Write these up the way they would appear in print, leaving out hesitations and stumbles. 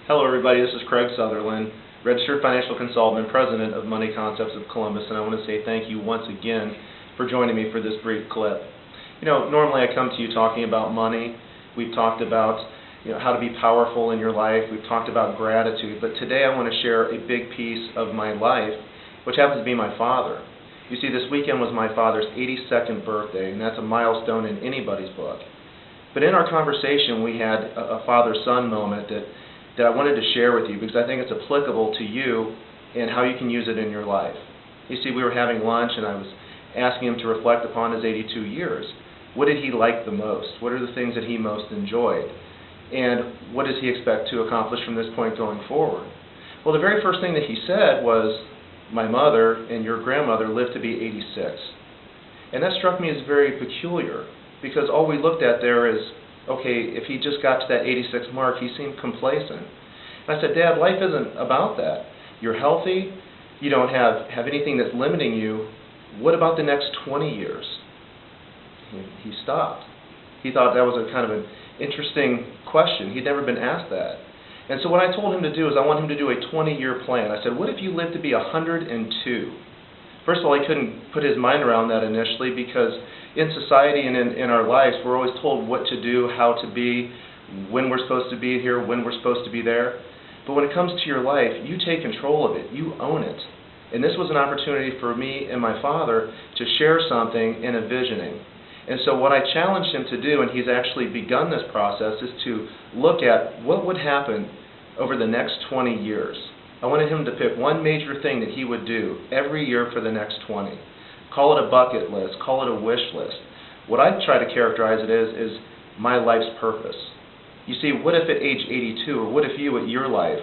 Hello everybody, this is Craig Sutherland, Registered Financial Consultant and President of Money Concepts of Columbus, and I want to say thank you once again for joining me for this brief clip. Normally I come to you talking about money. We've talked about how to be powerful in your life. We've talked about gratitude, but today I want to share a big piece of my life, which happens to be my father. You see, this weekend was my father's 82nd birthday, and that's a milestone in anybody's book. But in our conversation, we had a father-son moment that I wanted to share with you because I think it's applicable to you and how you can use it in your life. You see, we were having lunch and I was asking him to reflect upon his 82 years. What did he like the most? What are the things that he most enjoyed? And what does he expect to accomplish from this point going forward? Well, the very first thing that he said was, my mother and your grandmother lived to be 86. And that struck me as very peculiar because all we looked at there is, okay, if he just got to that 86 mark, he seemed complacent. And I said, Dad, life isn't about that. You're healthy. You don't have anything that's limiting you. What about the next 20 years? He stopped. He thought that was a kind of an interesting question. He'd never been asked that. And so what I told him to do is I want him to do a 20-year plan. I said, what if you lived to be 102? First of all, he couldn't put his mind around that initially because in society and in our lives, we're always told what to do, how to be, when we're supposed to be here, when we're supposed to be there. But when it comes to your life, you take control of it. You own it. And this was an opportunity for me and my father to share something in a visioning. And so what I challenged him to do, and he's actually begun this process, is to look at what would happen over the next 20 years. I wanted him to pick one major thing that he would do every year for the next 20. Call it a bucket list, call it a wish list. What I try to characterize it as is my life's purpose. You see, what if at age 82, or what if you at your life,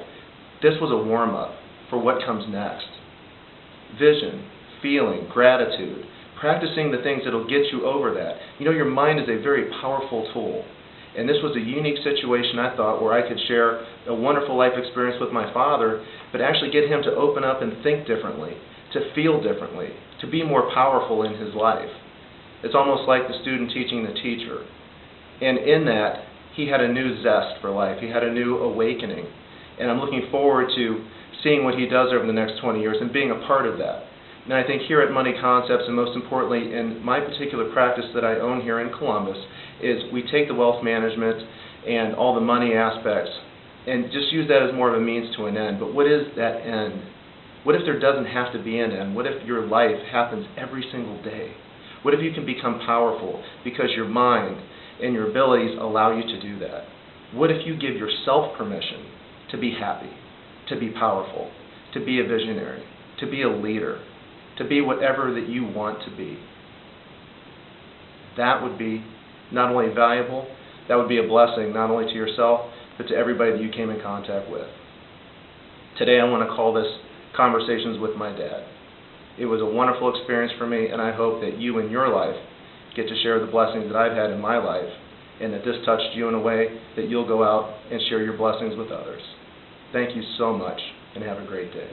this was a warm-up for what comes next? Vision, feeling, gratitude, practicing the things that will get you over that. Your mind is a very powerful tool. And this was a unique situation, I thought, where I could share a wonderful life experience with my father, but actually get him to open up and think differently, to feel differently, to be more powerful in his life. It's almost like the student teaching the teacher. And in that, he had a new zest for life. He had a new awakening. And I'm looking forward to seeing what he does over the next 20 years and being a part of that. And I think here at Money Concepts, and most importantly in my particular practice that I own here in Columbus, is we take the wealth management and all the money aspects and just use that as more of a means to an end. But what is that end? What if there doesn't have to be an end? What if your life happens every single day? What if you can become powerful because your mind and your abilities allow you to do that? What if you give yourself permission to be happy, to be powerful, to be a visionary, to be a leader, to be whatever that you want to be? That would be not only valuable, that would be a blessing not only to yourself, but to everybody that you came in contact with. Today I want to call this Conversations with My Dad. It was a wonderful experience for me, and I hope that you in your life get to share the blessings that I've had in my life, and that this touched you in a way that you'll go out and share your blessings with others. Thank you so much, and have a great day.